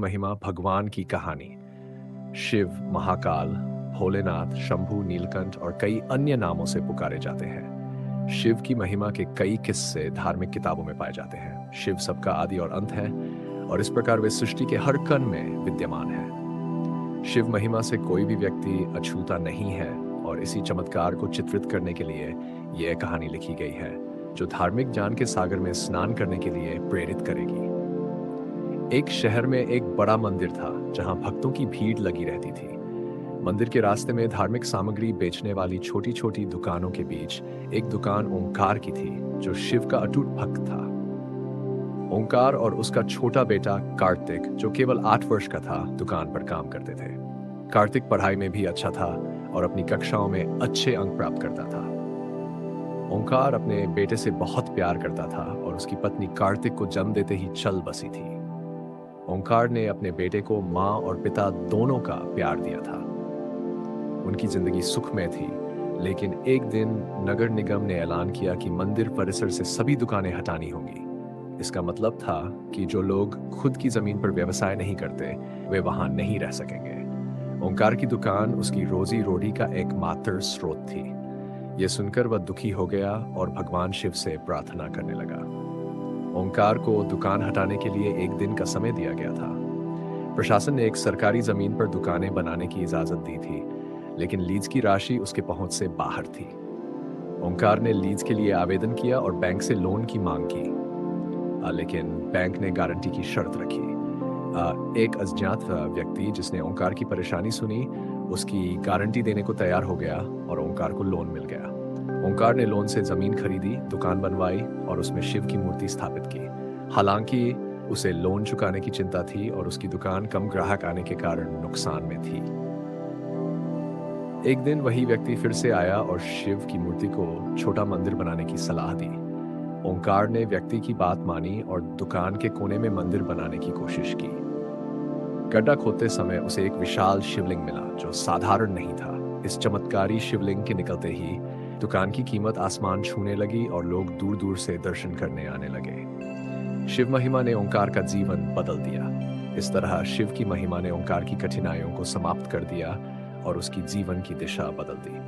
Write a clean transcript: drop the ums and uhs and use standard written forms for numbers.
शिव महिमा भगवान की कहानी। शिव, महाकाल, भोलेनाथ, शंभु, नीलकंठ और कई अन्य नामों से पुकारे जाते हैं। शिव की महिमा के कई किस्से धार्मिक किताबों में पाए जाते हैं। शिव सबका आदि और अंत है और इस प्रकार वे सृष्टि के हर कण में विद्यमान है। शिव महिमा से कोई भी व्यक्ति अछूता नहीं है और इसी चमत्कार को चित्रित करने के लिए यह कहानी लिखी गई है, जो धार्मिक ज्ञान के सागर में स्नान करने के लिए प्रेरित करेगी। एक शहर में एक बड़ा मंदिर था जहां भक्तों की भीड़ लगी रहती थी। मंदिर के रास्ते में धार्मिक सामग्री बेचने वाली छोटी छोटी दुकानों के बीच एक दुकान ओंकार की थी, जो शिव का अटूट भक्त था। ओंकार और उसका छोटा बेटा कार्तिक, जो केवल 8 वर्ष का था, दुकान पर काम करते थे। कार्तिक पढ़ाई में भी अच्छा था और अपनी कक्षाओं में अच्छे अंक प्राप्त करता था। ओंकार अपने बेटे से बहुत प्यार करता था और उसकी पत्नी कार्तिक को जन्म देते ही चल बसी थी। ओंकार ने अपने बेटे को माँ और पिता दोनों का प्यार दिया था। उनकी जिंदगी सुखमय थी, लेकिन एक दिन नगर निगम ने ऐलान किया कि मंदिर परिसर से सभी दुकानें हटानी होंगी। इसका मतलब था कि जो लोग खुद की जमीन पर व्यवसाय नहीं करते, वे वहां नहीं रह सकेंगे। ओंकार की दुकान उसकी रोजी रोटी का एकमात्र स्रोत थी। यह सुनकर वह दुखी हो गया और भगवान शिव से प्रार्थना करने लगा। ओंकार को दुकान हटाने के लिए एक दिन का समय दिया गया था। प्रशासन ने एक सरकारी जमीन पर दुकानें बनाने की इजाजत दी थी, लेकिन लीज की राशि उसके पहुंच से बाहर थी। ओंकार ने लीज के लिए आवेदन किया और बैंक से लोन की मांग की, लेकिन बैंक ने गारंटी की शर्त रखी। एक अज्ञात व्यक्ति जिसने ओंकार की परेशानी सुनी, उसकी गारंटी देने को तैयार हो गया और ओंकार को लोन मिल गया। ओंकार ने लोन से जमीन खरीदी, दुकान बनवाई और उसमें शिव की मूर्ति स्थापित की। हालांकि उसे लोन चुकाने की चिंता थी और उसकी दुकान कम ग्राहक आने के कारण नुकसान में थी। एक दिन वही व्यक्ति फिर से आया और शिव की मूर्ति को छोटा मंदिर बनाने की सलाह दी। ओंकार ने व्यक्ति की बात मानी और दुकान के कोने में मंदिर बनाने की कोशिश की। गड्ढा खोदते समय उसे एक विशाल शिवलिंग मिला, जो साधारण नहीं था। इस चमत्कारी शिवलिंग के निकलते ही दुकान की कीमत आसमान छूने लगी और लोग दूर दूर से दर्शन करने आने लगे। शिव महिमा ने ओंकार का जीवन बदल दिया। इस तरह शिव की महिमा ने ओंकार की कठिनाइयों को समाप्त कर दिया और उसकी जीवन की दिशा बदल दी।